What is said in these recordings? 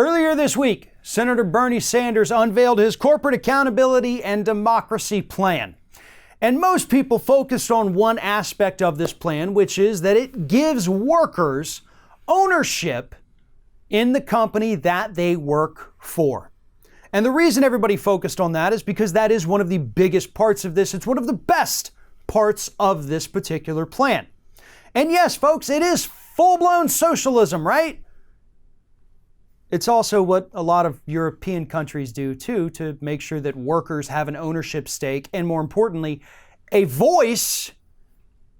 Earlier this week, Senator Bernie Sanders unveiled his corporate accountability and democracy plan. And most people focused on one aspect of this plan, which is that it gives workers ownership in the company that they work for. And the reason everybody focused on that is because that is one of the biggest parts of this. It's one of the best parts of this particular plan. And yes, folks, it is full-blown socialism, right? It's also what a lot of European countries do too, to make sure that workers have an ownership stake and, more importantly, a voice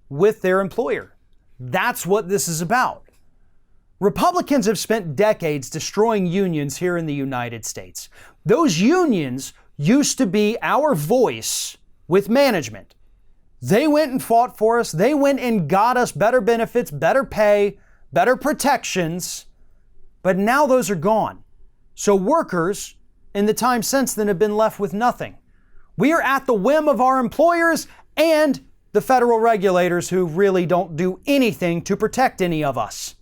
with their employer. That's what this is about. Republicans have spent decades destroying unions here in the United States. Those unions used to be our voice with management. They went and fought for us. They went and got us better benefits, better pay, better protections. But now those are gone. So workers in the time since then have been left with nothing. We are at the whim of our employers and the federal regulators who really don't do anything to protect any of us.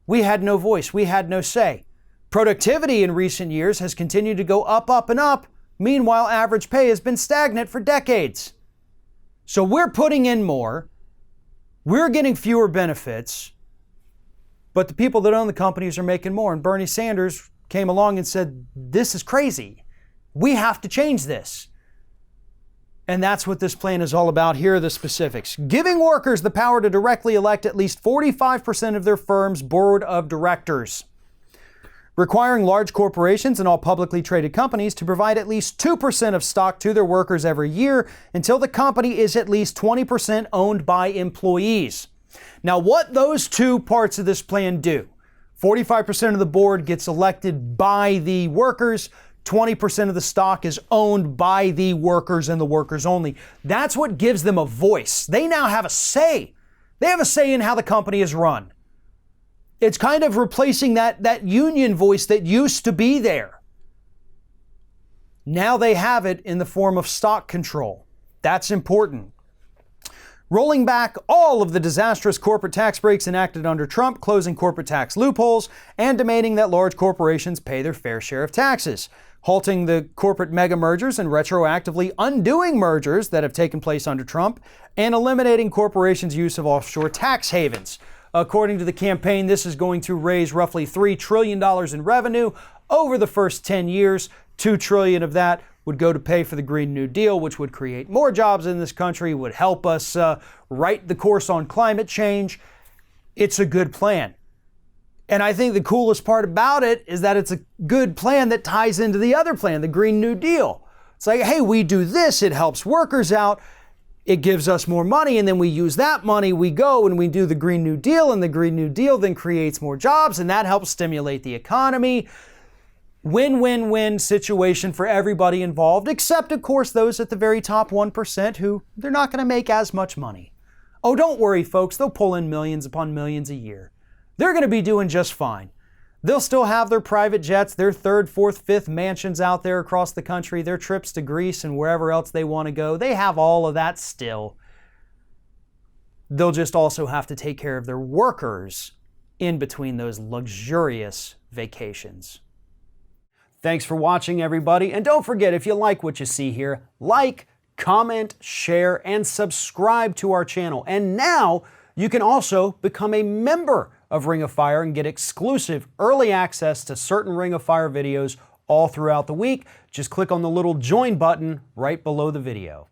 We had no voice. We had no say. Productivity in recent years has continued to go up, up, and up. Meanwhile, average pay has been stagnant for decades. So we're putting in more. We're getting fewer benefits. But the people that own the companies are making more. And Bernie Sanders came along and said, this is crazy. We have to change this. And that's what this plan is all about. Here are the specifics. Giving workers the power to directly elect at least 45% of their firm's board of directors. Requiring large corporations and all publicly traded companies to provide at least 2% of stock to their workers every year until the company is at least 20% owned by employees. Now, what those two parts of this plan do, 45% of the board gets elected by the workers, 20% of the stock is owned by the workers and the workers only. That's what gives them a voice. They now have a say. They have a say in how the company is run. It's kind of replacing that union voice that used to be there. Now they have it in the form of stock control. That's important. Rolling back all of the disastrous corporate tax breaks enacted under Trump, closing corporate tax loopholes, and demanding that large corporations pay their fair share of taxes. Halting the corporate mega mergers and retroactively undoing mergers that have taken place under Trump, and eliminating corporations' use of offshore tax havens. According to the campaign, this is going to raise roughly $3 trillion in revenue over the first 10 years. $2 trillion of that would go to pay for the Green New Deal, which would create more jobs in this country, would help us right the course on climate change. It's a good plan. And I think the coolest part about it is that it's a good plan that ties into the other plan, the Green New Deal. It's like, hey, we do this, it helps workers out, it gives us more money, and then we use that money, we go and we do the Green New Deal, and the Green New Deal then creates more jobs, and that helps stimulate the economy. Win-win-win situation for everybody involved, except, of course, those at the very top 1% who they're not going to make as much money. Oh, don't worry, folks. They'll pull in millions upon millions a year. They're going to be doing just fine. They'll still have their private jets, their third, fourth, fifth mansions out there across the country, their trips to Greece and wherever else they want to go. They have all of that still. They'll just also have to take care of their workers in between those luxurious vacations. Thanks for watching, everybody. And don't forget, if you like what you see here, like, comment, share, and subscribe to our channel. And now you can also become a member of Ring of Fire and get exclusive early access to certain Ring of Fire videos all throughout the week. Just click on the little join button right below the video.